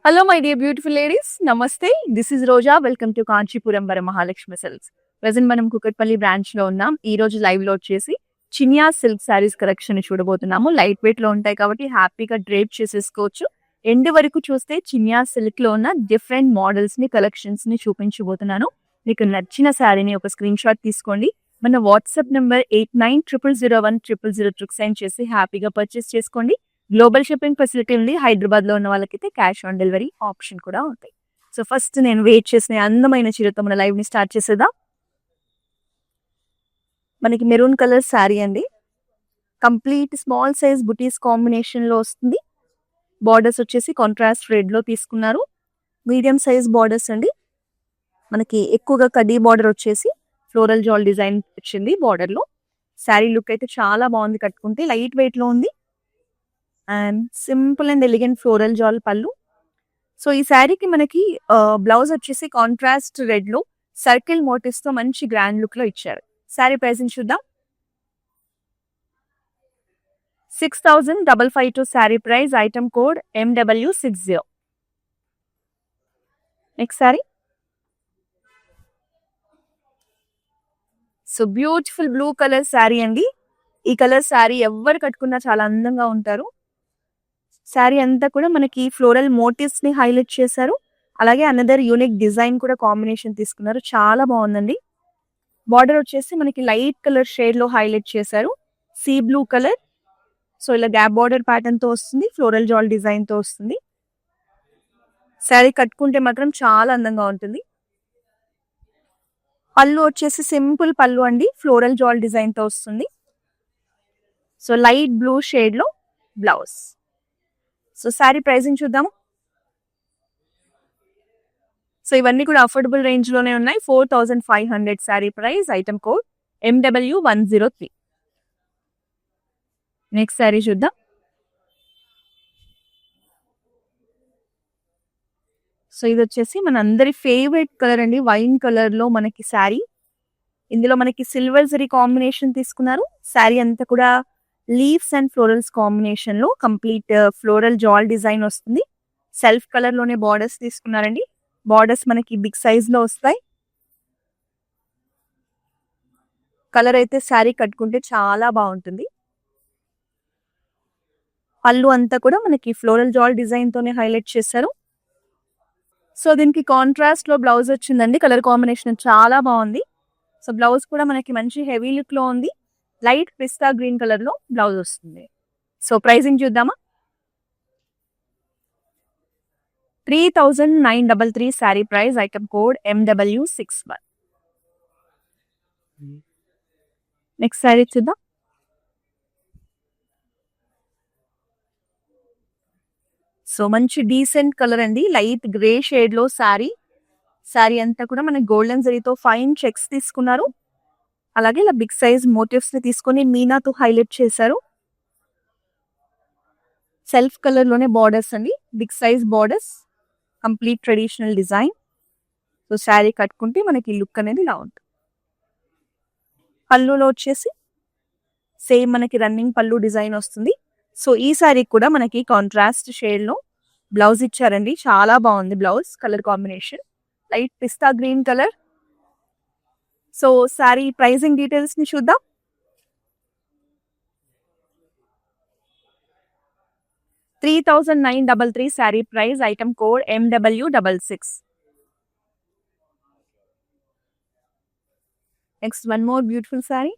Hello, my dear beautiful ladies. Namaste. This is Roja. Welcome to Kanchipuram Mahalakshmi Silks. Present మనం Kukatpally branch లో ఉన్నాం. ఈ రోజు live లో వచ్చేసి చినియా సిల్క్ సారీస్ కలెక్షన్ చూడబోతున్నాము. లైట్ వెయిట్ లో ఉంటాయి కాబట్టి హ్యాపీగా డ్రేప్ చేసేసుకోవచ్చు. ఎండ్ వరకు చూస్తే చినియా సిల్క్ లో ఉన్న డిఫరెంట్ మోడల్స్ ని కలెక్షన్స్ ని చూపించబోతున్నాను. మీకు నచ్చిన శారీని ఒక స్క్రీన్ షాట్ తీసుకోండి. మన వాట్సాప్ నెంబర్ 89000100 సెండ్ చేసి హ్యాపీగా పర్చేస్ చేసుకోండి. గ్లోబల్ షిప్పింగ్ ఫెసిలిటీ ఉంది. హైదరాబాద్ లో ఉన్న వాళ్ళకైతే క్యాష్ ఆన్ డెలివరీ ఆప్షన్ కూడా ఉంటాయి. సో ఫస్ట్ నేను వెయిట్ చేసిన అందమైన చీరతో మన లైవ్ ని స్టార్ట్ చేసేదా. మనకి మెరూన్ కలర్ శారీ అండి. కంప్లీట్ స్మాల్ సైజ్ బుటీస్ కాంబినేషన్ లో వస్తుంది. బార్డర్స్ వచ్చేసి కాంట్రాస్ట్ రెడ్ లో తీసుకున్నారు. మీడియం సైజ్ బార్డర్స్ అండి. మనకి ఎక్కువగా కడ్డీ బార్డర్ వచ్చేసి ఫ్లోరల్ జాల్ డిజైన్ వచ్చింది బార్డర్ లో. శారీ లుక్ అయితే చాలా బాగుంది. కట్టుకుంటే లైట్ వెయిట్ లో ఉంది and simple and elegant floral jaal pallu. So ఈ శారీకి మనకి బ్లౌజ్ వచ్చేసి కాంట్రాస్ట్ రెడ్ లో సర్కిల్ మోటివ్స్ తో మంచి గ్రాండ్ లుక్ లో ఇచ్చారు. శారీ ప్రైసింగ్ చూద్దాం. 6,552 sari price. Item code MW60. Next sari. So beautiful blue colour sari అండి. ఈ కలర్ శారీ ఎవరు కట్టుకున్నా చాలా అందంగా ఉంటారు. శారీ అంతా కూడా మనకి ఫ్లోరల్ మోటివ్స్ ని హైలైట్ చేశారు. అలాగే అనదర్ యూనిక్ డిజైన్ కూడా కాంబినేషన్ తీసుకున్నారు. చాలా బాగుందండి. బార్డర్ వచ్చేసి మనకి లైట్ కలర్ షేడ్ లో హైలైట్ చేశారు. Sea blue colour. సో ఇలా గ్యాప్ బార్డర్ ప్యాటర్న్ తో వస్తుంది. ఫ్లోరల్ జాల్ డిజైన్ తో వస్తుంది. శారీ కట్టుకుంటే మాత్రం చాలా అందంగా ఉంటుంది. పళ్ళు వచ్చేసి సింపుల్ పళ్ళు అండి. ఫ్లోరల్ జాల్ డిజైన్ తో వస్తుంది. సో లైట్ బ్లూ షేడ్ లో బ్లౌజ్. సో శారీ ప్రైసింగ్ చూద్దాము. సో ఇవన్నీ కూడా అఫోర్డబుల్ రేంజ్ లోనే ఉన్నాయి. 4,500 sari price. Item code MW103. Next sari చూద్దాం. సో ఇది వచ్చేసి మన అందరి ఫేవరెట్ కలర్ అండి. వైన్ కలర్ లో మనకి శారీ. ఇందులో మనకి సిల్వర్ జరీ కాంబినేషన్ తీసుకున్నారు. శారీ అంతా కూడా లీవ్స్ అండ్ ఫ్లోరల్స్ కాంబినేషన్ లో కంప్లీట్ ఫ్లోరల్ జాల్ డిజైన్ వస్తుంది. సెల్ఫ్ కలర్ లోనే బార్డర్స్ తీసుకున్నారండి. బార్డర్స్ మనకి బిగ్ సైజ్ లో వస్తాయి. కలర్ అయితే శారీ కట్టుకుంటే చాలా బాగుంటుంది. పళ్ళు అంతా కూడా మనకి ఫ్లోరల్ జాల్ డిజైన్ తోనే హైలైట్ చేశారు. సో దీనికి కాంట్రాస్ట్ లో బ్లౌజ్ వచ్చిందండి. కలర్ కాంబినేషన్ చాలా బాగుంది. సో బ్లౌజ్ కూడా మనకి మంచి హెవీ లుక్ లో ఉంది. లైట్ పిస్తా గ్రీన్ కలర్ లో బ్లౌజ్ వస్తుంది. సో ప్రైసింగ్ చూద్దామా. 3,933 sari price. Item code MW61. Next sari చూద్దాం. సో మంచి డీసెంట్ కలర్ అండి. లైట్ గ్రే షేడ్ లో శారీ. శారీ అంతా కూడా మనకి గోల్డెన్ జరీతో ఫైన్ చెక్స్ తీసుకున్నారు. అలాగే ఇలా బిగ్ సైజ్ మోటివ్స్ ని తీసుకొని మీనాతో హైలైట్ చేశారు. సెల్ఫ్ కలర్ లోనే బార్డర్స్ అండి. Big size borders. Complete traditional design. So sari కట్టుకుంటే మనకి లుక్ అనేది ఇలా ఉంటుంది. పళ్ళులో వచ్చేసి సేమ్ మనకి రన్నింగ్ పళ్ళు డిజైన్ వస్తుంది. సో ఈ శారీ కూడా మనకి కాంట్రాస్ట్ షేడ్ లో బ్లౌజ్ ఇచ్చారండి. చాలా బాగుంది blouse colour combination. Light pista green colour. So sari pricing details ని చూద్దాం. 3,933 sari price. Item code MW66. Next one more beautiful sari.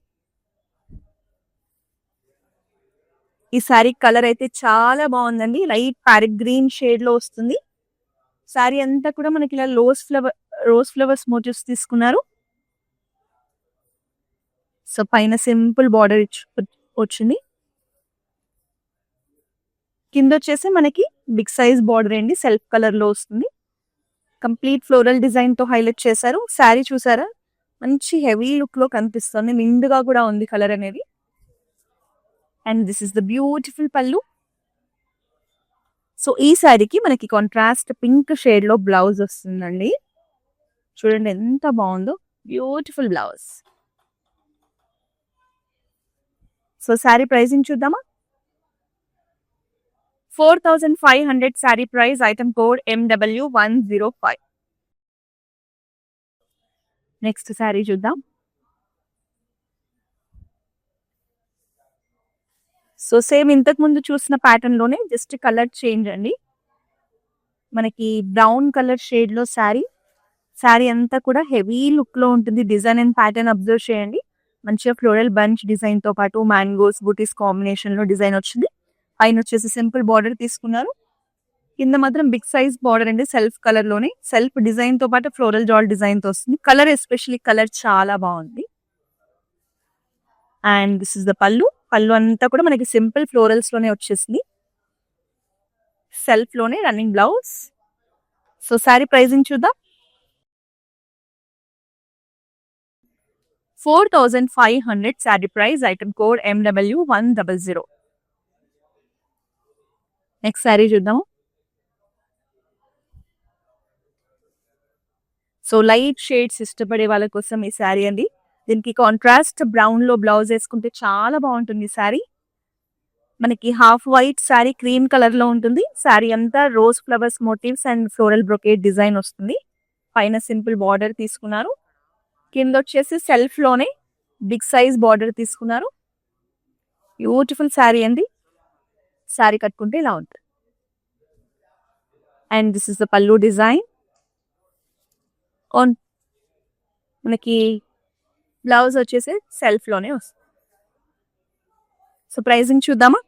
ఈ శారీ కలర్ అయితే చాలా బాగుందండి. లైట్ ప్యారెట్ గ్రీన్ షేడ్ లో వస్తుంది. శారీ అంతా కూడా మనకి ఇలా రోజ్ ఫ్లవర్స్ మోటివ్స్ తీసుకున్నారు. సో పైన సింపుల్ బార్డర్ వచ్చింది. కింద వచ్చేసి మనకి బిగ్ సైజ్ బార్డర్ అండి. సెల్ఫ్ కలర్ లో వస్తుంది. కంప్లీట్ ఫ్లోరల్ డిజైన్ తో హైలైట్ చేశారు. శారీ చూసారా మంచి హెవీ లుక్ లో కనిపిస్తుంది. నిండుగా కూడా ఉంది కలర్ అనేది. And this is the beautiful pallu. So ఈ శారీకి మనకి కాంట్రాస్ట్ పింక్ షేడ్ లో బ్లౌజ్ వస్తుందండి. చూడండి ఎంత బాగుందో. Beautiful blouse. So sari pricing చూద్దామా. 4,500 sari price, item code MW105. Next sari చూద్దాం. సో సేమ్ ఇంతకు ముందు చూసిన ప్యాటర్న్ లోనే జస్ట్ కలర్ చేంజ్ అండి. మనకి బ్రౌన్ కలర్ షేడ్ లో శారీ అంతా కూడా హెవీ లుక్ లో ఉంటుంది. డిజైన్ అండ్ ప్యాటర్న్ అబ్జర్వ్ చేయండి. మంచిగా ఫ్లోరల్ బంచ్ డిజైన్ తో పాటు మ్యాంగోస్ బూటీస్ కాంబినేషన్ లో డిజైన్ వచ్చింది. పైన వచ్చేసి సింపుల్ బార్డర్ తీసుకున్నారు. కింద మాత్రం బిగ్ సైజ్ బార్డర్ అండి, సెల్ఫ్ కలర్ లోనే సెల్ఫ్ డిజైన్ తో పాటు ఫ్లోరల్ జాల్ డిజైన్ తో వస్తుంది. కలర్ ఎస్పెషల్లీ కలర్ చాలా బాగుంది. అండ్ దిస్ ఇస్ ద పళ్ళు అంతా కూడా మనకి సింపుల్ ఫ్లోరల్స్ లోనే వచ్చేసింది. సెల్ఫ్ లోనే running blouse. So sari pricing చూద్దాం. 4,500 sari price, item code MW100. Next sari చూద్దాం. సో లైట్ షేడ్స్ ఇష్టపడే వాళ్ళ కోసం ఈ శారీ అండి. దీనికి కాంట్రాస్ట్ బ్రౌన్ లో బ్లౌజ్ వేసుకుంటే చాలా బాగుంటుంది. శారీ మనకి half white sari cream colour లో ఉంటుంది. శారీ అంతా rose flowers motives and floral brocade design వస్తుంది. పైన సింపుల్ బార్డర్ తీసుకున్నారు. కింద వచ్చేసి సెల్ఫ్ లోనే బిగ్ సైజ్ బార్డర్ తీసుకున్నారు. బ్యూటిఫుల్ శారీ అండి. శారీ కట్టుకుంటే ఇలా ఉంటుంది. And this is the pallu design. మనకి బ్లౌజ్ వచ్చేసి సెల్ఫ్ లోనే వస్తుంది. సో ప్రైజింగ్ చూద్దామా.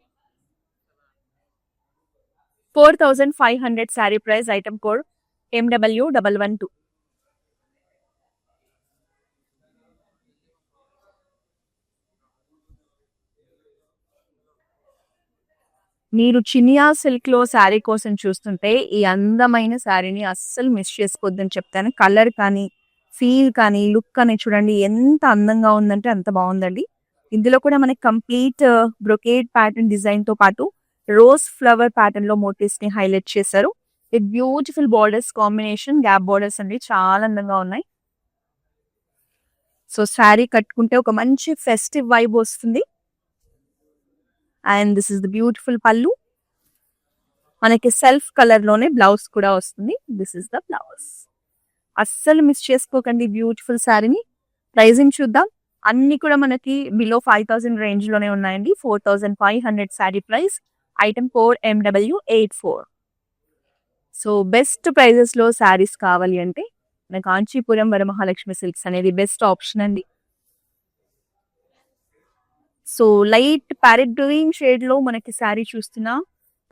4,500 sari price, item code MW112. మీరు చినియా సిల్క్ లో శారీ కోసం చూస్తుంటే ఈ అందమైన శారీని అస్సలు మిస్ చేసుకోవద్దని చెప్తాను. కలర్ కానీ ఫీల్ కానీ లుక్ కానీ చూడండి ఎంత అందంగా ఉందంటే అంత బాగుందండి. ఇందులో కూడా మనకి కంప్లీట్ బ్రొకేట్ ప్యాటర్న్ డిజైన్ తో పాటు రోజ్ ఫ్లవర్ ప్యాటర్న్ లో మోటివ్స్ ని హైలైట్ చేశారు. With beautiful borders combination, gap borders అండి చాలా అందంగా ఉన్నాయి. సో శారీ కట్టుకుంటే ఒక మంచి ఫెస్టివ్ వైబ్ వస్తుంది. And this is the beautiful పళ్ళు. మనకి సెల్ఫ్ కలర్ లోనే బ్లౌజ్ కూడా వస్తుంది. This is the blouse. అస్సలు మిస్ చేసుకోకండి బ్యూటిఫుల్ శారీని. ప్రైజింగ్ చూద్దాం. అన్ని కూడా మనకి బిలో 5,000 రేంజ్ లోనే ఉన్నాయండి. 4,500 sari price, item code MW84. So best prices లో శారీస్ కావాలి అంటే మన కాంచీపురం వరమహాలక్ష్మి సిల్క్స్ అనేది బెస్ట్ ఆప్షన్ అండి. So light parrot green shade లో మనకి శారీ చూస్తున్నా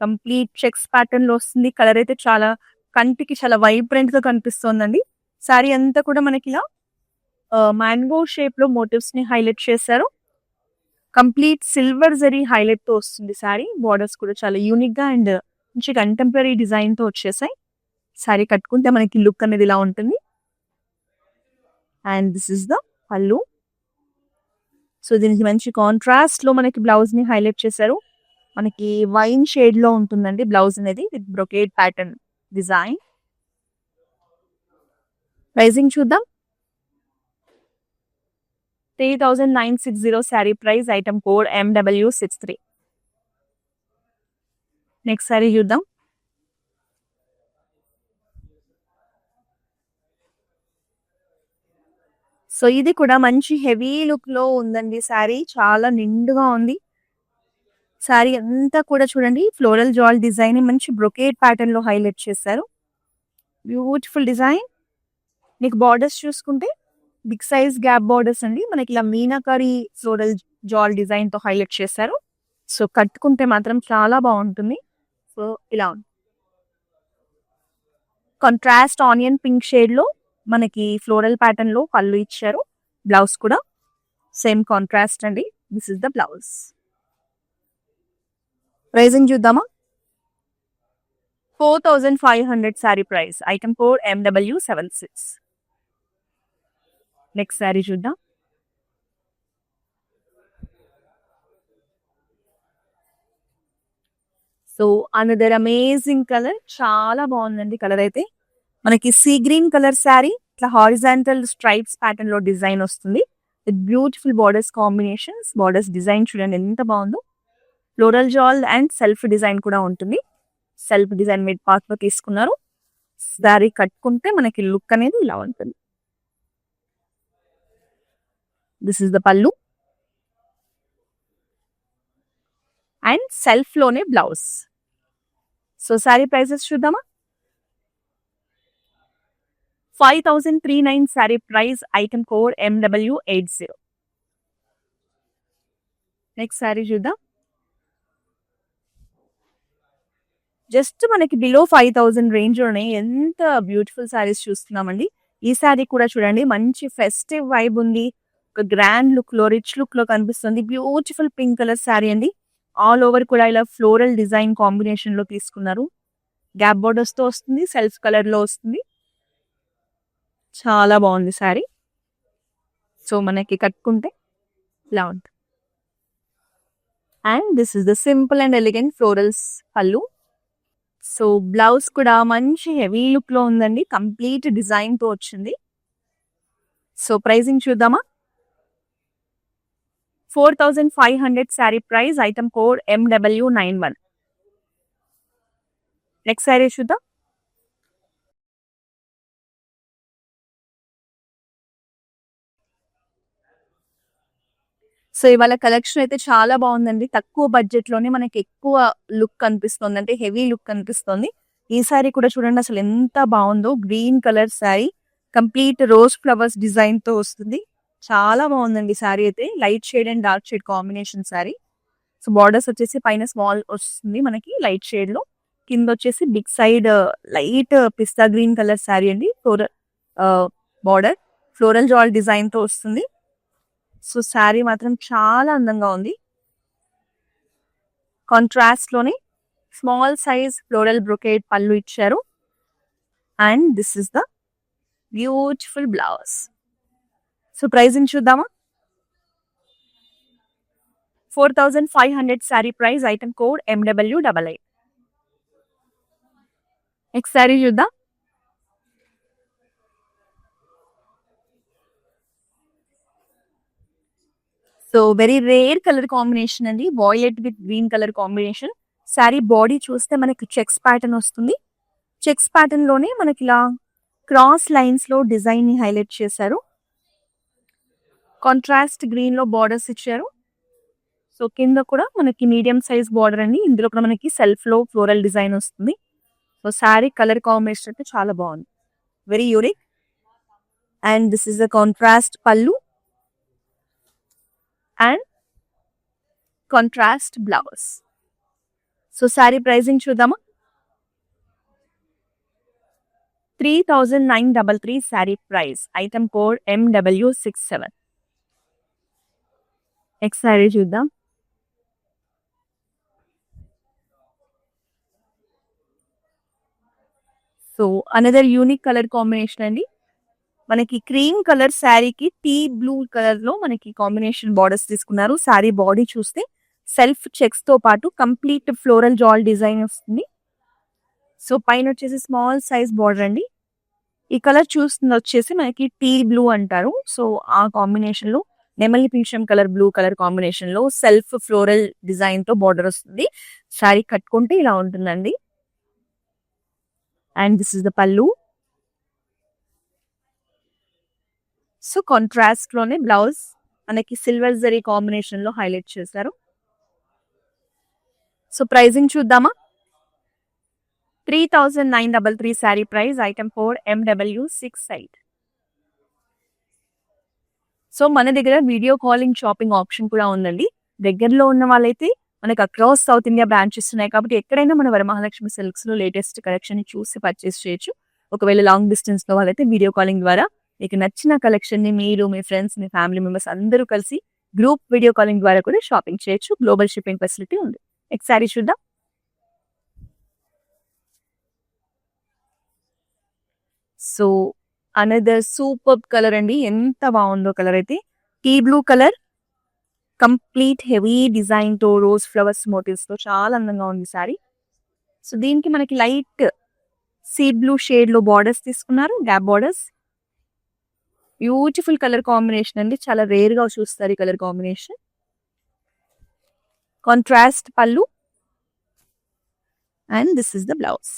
కంప్లీట్ చెక్స్ ప్యాటర్న్ లో వస్తుంది. కలర్ అయితే చాలా కంటికి చాలా వైబ్రెంట్ గా కనిపిస్తోందండి. శారీ అంతా కూడా మనకి ఇలా మ్యాంగో షేప్ లో మోటివ్స్ ని హైలైట్ చేశారు. కంప్లీట్ సిల్వర్ జరీ హైలైట్ తో వస్తుంది శారీ. బార్డర్స్ కూడా చాలా యూనిక్ గా అండ్ మంచి కంటెంపరీ డిజైన్ తో వచ్చేసాయి. శారీ కట్టుకుంటే మనకి లుక్ అనేది ఇలా ఉంటుంది. అండ్ దిస్ ఇస్ ద పళ్ళు. సో దీనికి మంచి కాంట్రాస్ట్ లో మనకి బ్లౌజ్ ని హైలైట్ చేశారు. మనకి వైన్ షేడ్ లో ఉంటుందండి బ్లౌజ్ అనేది with brocade pattern design. Pricing చూద్దాం. 3,960 sari price, item code MW63. Next sari చూద్దాం. సో ఇది కూడా మంచి హెవీ లుక్ లో ఉందండి. శారీ చాలా నిండుగా ఉంది. శారీ అంతా కూడా చూడండి ఫ్లోరల్ జాల్ డిజైన్ మంచి బ్రొకేట్ ప్యాటర్న్ లో హైలైట్ చేశారు. Beautiful design. మీకు బార్డర్స్ చూసుకుంటే బిగ్ సైజ్ గ్యాప్ బార్డర్స్ అండి. మనకి ఇలా మీనాకారి ఫ్లోరల్ జాల్ డిజైన్ తో హైలైట్ చేశారు. సో కట్టుకుంటే మాత్రం చాలా బాగుంటుంది. సో ఇలా ఉంది. కాంట్రాస్ట్ ఆనియన్ పింక్ షేడ్ లో మనకి ఫ్లోరల్ ప్యాటర్న్ లో పళ్ళు ఇచ్చారు. బ్లౌజ్ కూడా సేమ్ కాంట్రాస్ట్ అండి. This is the blouse. Pricing చూద్దామా. 4,500 sari price, item code MW76. Next sari చూద్దాం. సో అనదర్ అమేజింగ్ కలర్, చాలా బాగుందండి కలర్ అయితే. మనకి సీ గ్రీన్ కలర్ శారీ, ఇట్లా హారిజాంటల్ స్ట్రైప్స్ ప్యాటర్న్ లో డిజైన్ వస్తుంది with beautiful borders combinations. Borders design చూడండి ఎంత బాగుందో. ఫ్లోరల్ జాల్ అండ్ సెల్ఫ్ డిజైన్ కూడా ఉంటుంది. సెల్ఫ్ డిజైన్ మిడ్ పార్ట్ లో తీసుకున్నారు. శారీ కట్టుకుంటే మనకి లుక్ అనేది ఇలా ఉంటుంది. దిస్ ఇస్ ద పల్లు అండ్ సెల్ఫ్ లోనే బ్లౌజ్. సో శారీ ప్రైసెస్ చూద్దామా. 5339 sari price, item code MW80. Next sari చూద్దాం. జస్ట్ మనకి బిలో 5000 రేంజ్ లోనే ఎంత బ్యూటిఫుల్ శారీస్ చూస్తున్నామండి. ఈ శారీ కూడా చూడండి, మంచి ఫెస్టివ్ వైబ్ ఉంది. ఒక గ్రాండ్ లుక్ లో, రిచ్ లుక్ లో కనిపిస్తుంది. బ్యూటిఫుల్ పింక్ కలర్ శారీ అండి. ఆల్ ఓవర్ కూడా ఇలా ఫ్లోరల్ డిజైన్ కాంబినేషన్ లో తీసుకున్నారు. గ్యాప్ బోర్డర్స్ తో వస్తుంది, సెల్ఫ్ కలర్ లో వస్తుంది. చాలా బాగుంది శారీ. సో మనకి కట్టుకుంటే ఇలా ఉంటుంది. And this is the simple and elegant florals పళ్ళు. సో బ్లౌజ్ కూడా మంచి హెవీ లుక్ లో ఉందండి, కంప్లీట్ డిజైన్ తో వచ్చింది. సో ప్రైజింగ్ చూద్దామా. 4500 sari price, item code MW91. Next sari చూద్దాం. సో ఇవాళ కలెక్షన్ అయితే చాలా బాగుందండి. తక్కువ బడ్జెట్ లోనే మనకి ఎక్కువ లుక్ కనిపిస్తుంది, అంటే హెవీ లుక్ కనిపిస్తుంది. ఈ శారీ కూడా చూడండి అసలు ఎంత బాగుందో. Green colour sari, complete rose flowers design తో వస్తుంది. చాలా బాగుందండి శారీ అయితే. Light shade and dark shade combination sari. So borders వచ్చేసి పైన స్మాల్ వస్తుంది మనకి లైట్ షేడ్ లో, కింద వచ్చేసి big side light pista green colour sari అండి. Floral border floral jaal design తో వస్తుంది. సో శారీ మాత్రం చాలా అందంగా ఉంది. కాంట్రాస్ట్ లోనే small size floral brocade pallu ఇచ్చారు. And this is the beautiful blouse. So pricing చూద్దామా. 4500 sari price, item code MW88. Next sari చూద్దాం. So very rare colour combination అండి, violet with green colour combination. Sari body చూస్తే మనకి చెక్స్ ప్యాటర్న్ వస్తుంది. Checks pattern లోనే మనకి ఇలా క్రాస్ లైన్స్ లో డిజైన్ ని హైలైట్ చేశారు. కాంట్రాస్ట్ గ్రీన్ లో బార్డర్స్ ఇచ్చారు. సో కింద కూడా మనకి మీడియం సైజ్ బార్డర్ అండి. ఇందులో కూడా మనకి సెల్ఫ్ లో ఫ్లోరల్ డిజైన్ వస్తుంది. సో శారీ కలర్ కాంబినేషన్ అయితే చాలా బాగుంది, very unique. And this is the contrast pallu and contrast blouse. So sari pricing చూద్దామా. 3933 sari price, item code MW67. Next sari చూద్దాం. So another unique colour combination అండి. మనకి క్రీమ్ కలర్ శారీకి టీ బ్లూ కలర్ లో మనకి కాంబినేషన్ బార్డర్స్ తీసుకున్నారు. శారీ బాడీ చూస్తే సెల్ఫ్ చెక్స్ తో పాటు కంప్లీట్ ఫ్లోరల్ జాల్ డిజైన్ వస్తుంది. సో పైన వచ్చేసి స్మాల్ సైజ్ బార్డర్ అండి. ఈ కలర్ చూస్తుంది వచ్చేసి మనకి టీ బ్లూ అంటారు. సో ఆ కాంబినేషన్ లో నెమలి పింఛం కలర్ బ్లూ కలర్ కాంబినేషన్ లో సెల్ఫ్ ఫ్లోరల్ డిజైన్ తో బార్డర్ వస్తుంది. శారీ కట్టుకుంటే ఇలా ఉంటుందండి. అండ్ దిస్ ఇస్ ద పల్లు. సో కాంట్రాస్ట్ లోనే బ్లౌజ్ మనకి సిల్వర్ జరీ కాంబినేషన్ లో హైలైట్ చేశారు. సో ప్రైజింగ్ చూద్దామా. 3933 sari price, item code MW68. So మన దగ్గర వీడియో కాలింగ్ షాపింగ్ ఆప్షన్ కూడా ఉందండి. దగ్గరలో ఉన్న వాళ్ళైతే మనకి అక్రాస్ సౌత్ ఇండియా బ్రాంచెస్ ఉన్నాయి కాబట్టి ఎక్కడైనా మన వరమహాలక్ష్మి సిల్క్స్ లో లేటెస్ట్ కలెక్షన్ ని చూసి పర్చేస్ చేయొచ్చు. ఒకవేళ లాంగ్ డిస్టెన్స్ లో వాళ్ళైతే వీడియో కాలింగ్ ద్వారా మీకు నచ్చిన కలెక్షన్ ని మీరు, మీ ఫ్రెండ్స్, మీ ఫ్యామిలీ మెంబర్స్ అందరూ కలిసి గ్రూప్ వీడియో కాలింగ్ ద్వారా కూడా షాపింగ్ చేయొచ్చు. గ్లోబల్ షిప్పింగ్ ఫెసిలిటీ ఉంది. నెక్స్ట్ శారీ చూద్దాం. సో అనదర్ సూపర్ కలర్ అండి, ఎంత బాగుందో కలర్ అయితే. Tea blue colour, complete heavy design తో రోజ్ ఫ్లవర్స్ మోటివ్స్ తో చాలా అందంగా ఉంది సారీ. సో దీనికి మనకి లైట్ సీ బ్లూ షేడ్ లో బార్డర్స్ తీసుకున్నారు, gap borders. Beautiful colour combination అండి, చాలా రేర్ గా చూస్తారు ఈ colour combination. Contrast pallu and this is the blouse.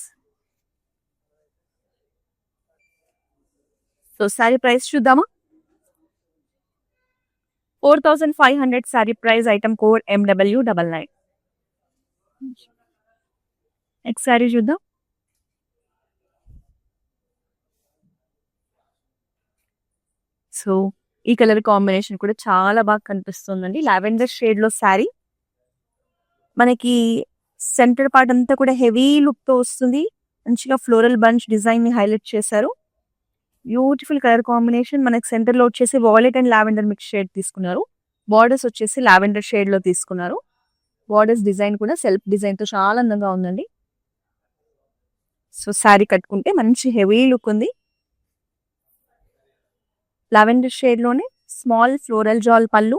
So sari price చూద్దామా? 4500 sari price, item code MW99. Next sari చూద్దాం. సో ఈ కలర్ కాంబినేషన్ కూడా చాలా బాగా కనిపిస్తుందండి. లావెండర్ షేడ్ లో శారీ, మనకి సెంటర్ పార్ట్ అంతా కూడా హెవీ లుక్ తో వస్తుంది. మంచిగా ఫ్లోరల్ బంచ్ డిజైన్ ని హైలైట్ చేశారు. Beautiful colour combination. మనకి సెంటర్ లో వచ్చేసి violet and lavender mix shade తీసుకున్నారు. బార్డర్స్ వచ్చేసి లావెండర్ షేడ్ లో తీసుకున్నారు. బార్డర్స్ డిజైన్ కూడా సెల్ఫ్ డిజైన్ తో చాలా అందంగా ఉందండి. సో శారీ కట్టుకుంటే మంచి హెవీ లుక్ ఉంది. లావెండర్ షేడ్ లోనే small floral jaal pallu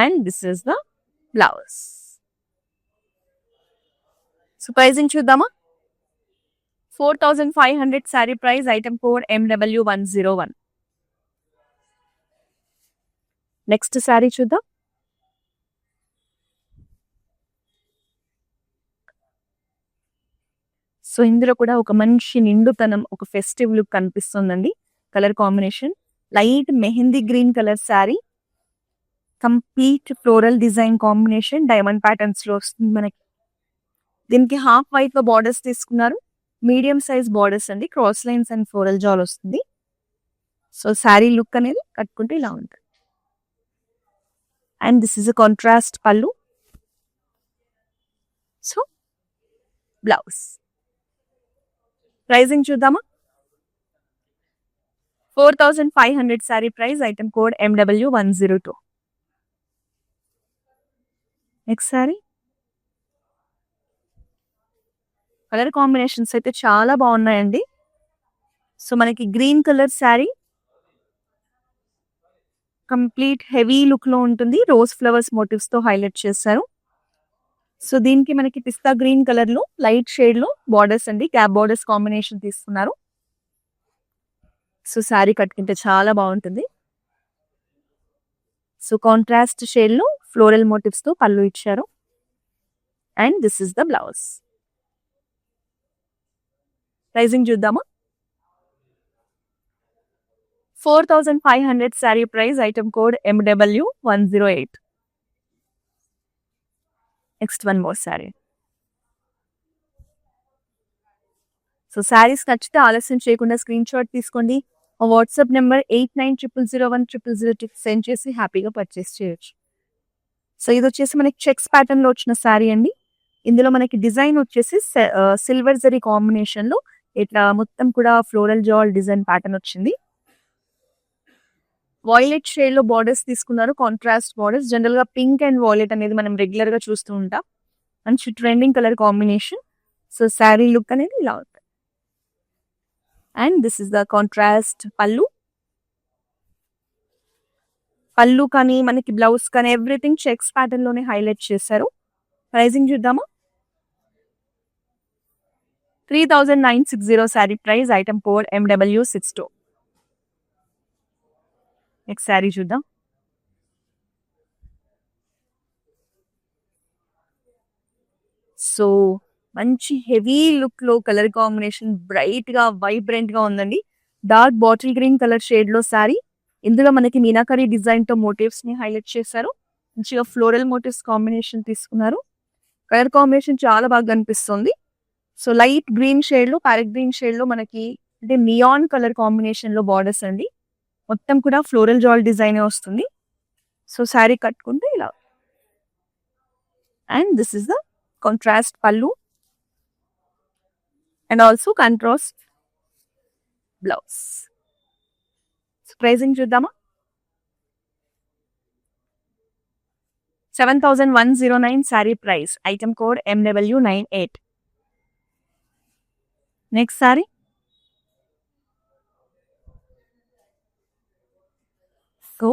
and this is the blouse. So pricing చూద్దామా? 4500 sari price, item code MW101. Next sari చూద్దాం. సో ఇందులో కూడా ఒక మంచి నిండుతనం, ఒక ఫెస్టివ్ లుక్ కనిపిస్తుందండి. Colour combination light mehndi green colour sari, complete floral design combination, diamond patterns లో వస్తుంది మనకి. దీనికి హాఫ్ వైట్ లో బార్డర్స్ తీసుకున్నారు. మీడియం సైజ్ బార్డర్స్ అండి, cross lines and floral jaal వస్తుంది. సో శారీ లుక్ అనేది కట్టుకుంటే ఇలా ఉంటుంది. And this is a contrast pallu. So blouse. Pricing చూద్దామా? 4500 sari price, item code MW102. Next sari. Colour combinations అయితే చాలా బాగున్నాయండి. సో మనకి green colour sari, complete heavy look లో ఉంటుంది. రోజ్ ఫ్లవర్స్ మోటివ్స్ తో హైలైట్ చేశారు. సో దీనికి మనకి పిస్తా గ్రీన్ కలర్ లో లైట్ షేడ్ లో బార్డర్స్ అండి, గ్యాప్ బార్డర్స్ కాంబినేషన్ తీసుకున్నారు. సో శారీ కట్టుకుంటే చాలా బాగుంటుంది. సో కాంట్రాస్ట్ షేడ్ లో ఫ్లోరల్ మోటివ్స్ తో పళ్ళు ఇచ్చారు. And this is the blouse. Pricing చూద్దామా? 4500 sari price, item code MW108. Next one more sari. So saris నచ్చితే ఆలస్యం చేయకుండా స్క్రీన్ షాట్ తీసుకోండి. మా వాట్సాప్ నెంబర్ 8900010006 సెండ్ చేసి హ్యాపీగా పర్చేస్ చేయొచ్చు. సో ఇది వచ్చేసి మనకి చెక్స్ ప్యాటర్న్ లో వచ్చిన శారీ అండి. ఇందులో మనకి డిజైన్ వచ్చేసి సిల్వర్ జరీ కాంబినేషన్ లో ఇట్లా మొత్తం కూడా ఫ్లోరల్ జాల్ డిజైన్ ప్యాటర్న్ వచ్చింది. వాయిలెట్ షేడ్ లో బార్డర్స్ తీసుకున్నారు, కాంట్రాస్ట్ బార్డర్స్. జనరల్ గా పింక్ అండ్ వాయిలెట్ అనేది మనం రెగ్యులర్ గా చూస్తూ ఉంటాం. మంచి trending colour combination. So sari look అనేది ఇలా ఉంటుంది. And this is the contrast పళ్ళు. పళ్ళు కానీ మనకి బ్లౌజ్ కానీ ఎవ్రీథింగ్ చెక్స్ ప్యాటర్న్ లోనే హైలైట్ చేశారు. ప్రైజింగ్ చూద్దామా? 3960 sari price, item code MW62. Next sari చూద్దాం. సో మంచి హెవీ లుక్ లో కలర్ కాంబినేషన్ బ్రైట్ గా వైబ్రెంట్ గా ఉందండి. Dark bottle green colour shade లో శారీ. ఇందులో మనకి మీనాకరీ డిజైన్ తో మోటివ్స్ ని హైలైట్ చేశారు. మంచిగా ఫ్లోరల్ మోటివ్స్ కాంబినేషన్ తీసుకున్నారు. కలర్ కాంబినేషన్ చాలా బాగా కనిపిస్తుంది. సో లైట్ గ్రీన్ షేడ్ లో, ప్యారెట్ గ్రీన్ షేడ్ లో మనకి అంటే నియాన్ కలర్ కాంబినేషన్ లో బార్డర్స్ అండి. మొత్తం కూడా ఫ్లోరల్ జాల్ డిజైన్ వస్తుంది. సో శారీ కట్టుకుంటే ఇలా. And this is the contrast pallu and also contrast blouse. Pricing చూద్దామా? 7109 sari price, item code MW98. Next sari. So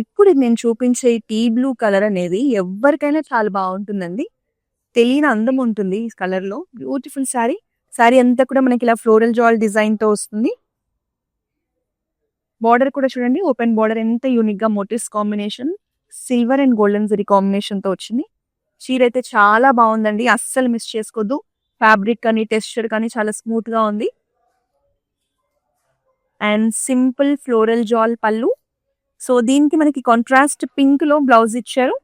ఇప్పుడు నేను చూపించే టీ బ్లూ కలర్ అనేది ఎవరికైనా చాలా బాగుంటుందండి. తెలియని అందం ఉంటుంది ఈ కలర్ లో. బ్యూటిఫుల్ శారీ. శారీ అంతా కూడా మనకి ఇలా ఫ్లోరల్ జాల్ డిజైన్ తో వస్తుంది. బార్డర్ కూడా చూడండి, ఓపెన్ బార్డర్ ఎంత యూనిక్ గా motives combination silver and golden zari combination తో వచ్చింది. చీర అయితే చాలా బాగుందండి, అస్సలు మిస్ చేసుకోవద్దు. ఫ్యాబ్రిక్ కానీ టెక్స్చర్ కానీ చాలా స్మూత్ గా ఉంది. And simple floral jaal pallu. So దీనికి మనకి కాంట్రాస్ట్ పింక్ లో బ్లౌజ్ ఇచ్చారు.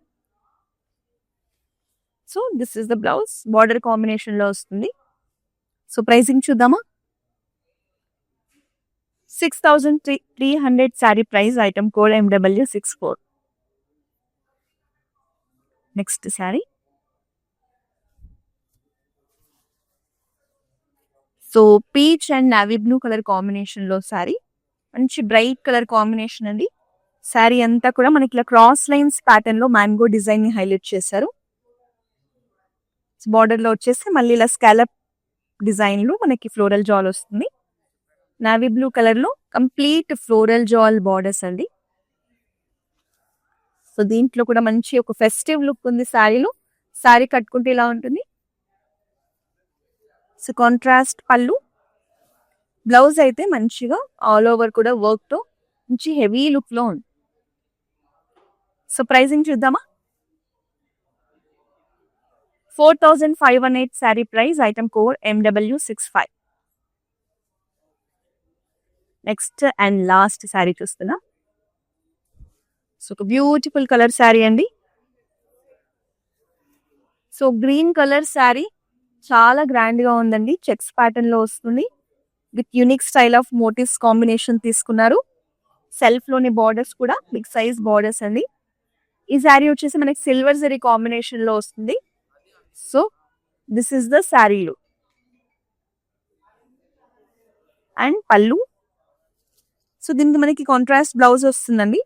So this is the blouse, border combination లో వస్తుంది. సో ప్రైసింగ్ చూద్దామా. 6,300 sari price, item code MW64. Next sari. So peach and navy blue colour combination లో శారీ, మంచి బ్రైట్ కలర్ కాంబినేషన్ అండి. శారీ అంతా కూడా మనకి ఇలా క్రాస్ లైన్స్ ప్యాటర్న్ లో మ్యాంగో డిజైన్ ని హైలైట్ చేశారు. బార్డర్ లో వచ్చేసి మళ్ళీ ఇలా స్కాలప్ డిజైన్ లో మనకి ఫ్లోరల్ జాల్ వస్తుంది. నావీ బ్లూ కలర్ లో కంప్లీట్ ఫ్లోరల్ జాల్ బార్డర్స్ అండి. సో దీంట్లో కూడా మంచి ఒక ఫెస్టివ్ లుక్ ఉంది శారీలో. శారీ కట్టుకుంటే ఇలా ఉంటుంది. సో కాంట్రాస్ట్ పళ్ళు. బ్లౌజ్ అయితే మంచిగా ఆల్ ఓవర్ కూడా వర్క్ తో మంచి హెవీ లుక్ లో ఉంది. సో ప్రైసింగ్ చూద్దామా. 4,518 sari price, item code MW65. Next and last sari చూస్తున్నా. సో ఒక బ్యూటిఫుల్ కలర్ శారీ అండి. సో గ్రీన్ కలర్ శారీ చాలా గ్రాండ్ గా ఉందండి. చెక్స్ ప్యాటర్న్ లో వస్తుంది. With unique style of motives combination తీసుకున్నారు. సెల్ఫ్ లోని బార్డర్స్ కూడా బిగ్ సైజ్ బార్డర్స్ అండి. ఈ శారీ వచ్చేసి మనకి సిల్వర్ జరీ కాంబినేషన్ లో వస్తుంది. So this is the sari look and పళ్ళు. సో దీనికి మనకి కాంట్రాస్ట్ బ్లౌజ్ వస్తుందండి.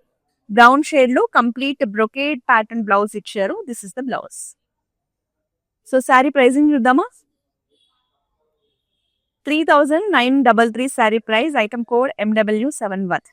బ్రౌన్ షేడ్ లో కంప్లీట్ బ్రొకేడ్ ప్యాటర్న్ బ్లౌజ్ ఇచ్చారు. This is the blouse. So sari pricing చూద్దామా. 3,933 sari price, item code MW71.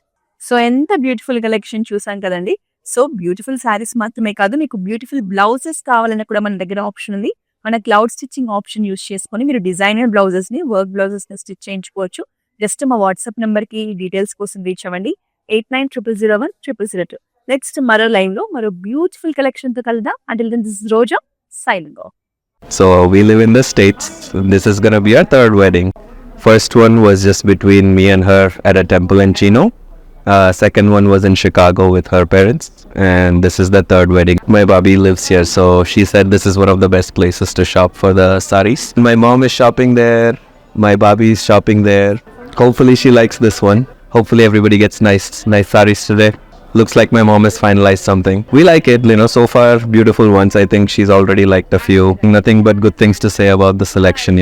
So ఎంత బ్యూటిఫుల్ కలెక్షన్ చూసాం కదండి. సో బ్యూటిఫుల్ శారీస్ మాత్రమే కాదు, మీకు బ్యూటిఫుల్ బ్లౌజెస్ కావాలన్నా కూడా మన దగ్గర ఆప్షన్ ఉంది. మన క్లౌడ్ స్టిచ్చింగ్ ఆప్షన్ యూస్ చేసుకొని మీరు డిజైనర్ బ్లౌజెస్ ని, వర్క్ బ్లౌజెస్ ని స్టిచ్ చేయించుకోవచ్చు. జస్ట్ మా వాట్సాప్ నెంబర్ కి డీటెయిల్స్ కోసం రీచ్ అవ్వండి. 8900010002. నెక్స్ట్ మరో లైవ్ లో మరో బ్యూటిఫుల్ కలెక్షన్ తో కలుద్దాం. Until then this is Roja signing off. So we live in the States. This is gonna be our third wedding. First one was just between me and her at a temple in Chino. Second one was in Chicago with her parents. And this is the third wedding. My Bobby lives here, so she said this is one of the best places to shop for the saris. My mom is shopping there. My Bobby is shopping there. Hopefully she likes this one. Hopefully everybody gets nice saris today. Looks like my mom has finalized something. We like it, so far beautiful ones. I think she's already liked a few. Nothing but good things to say about the selection,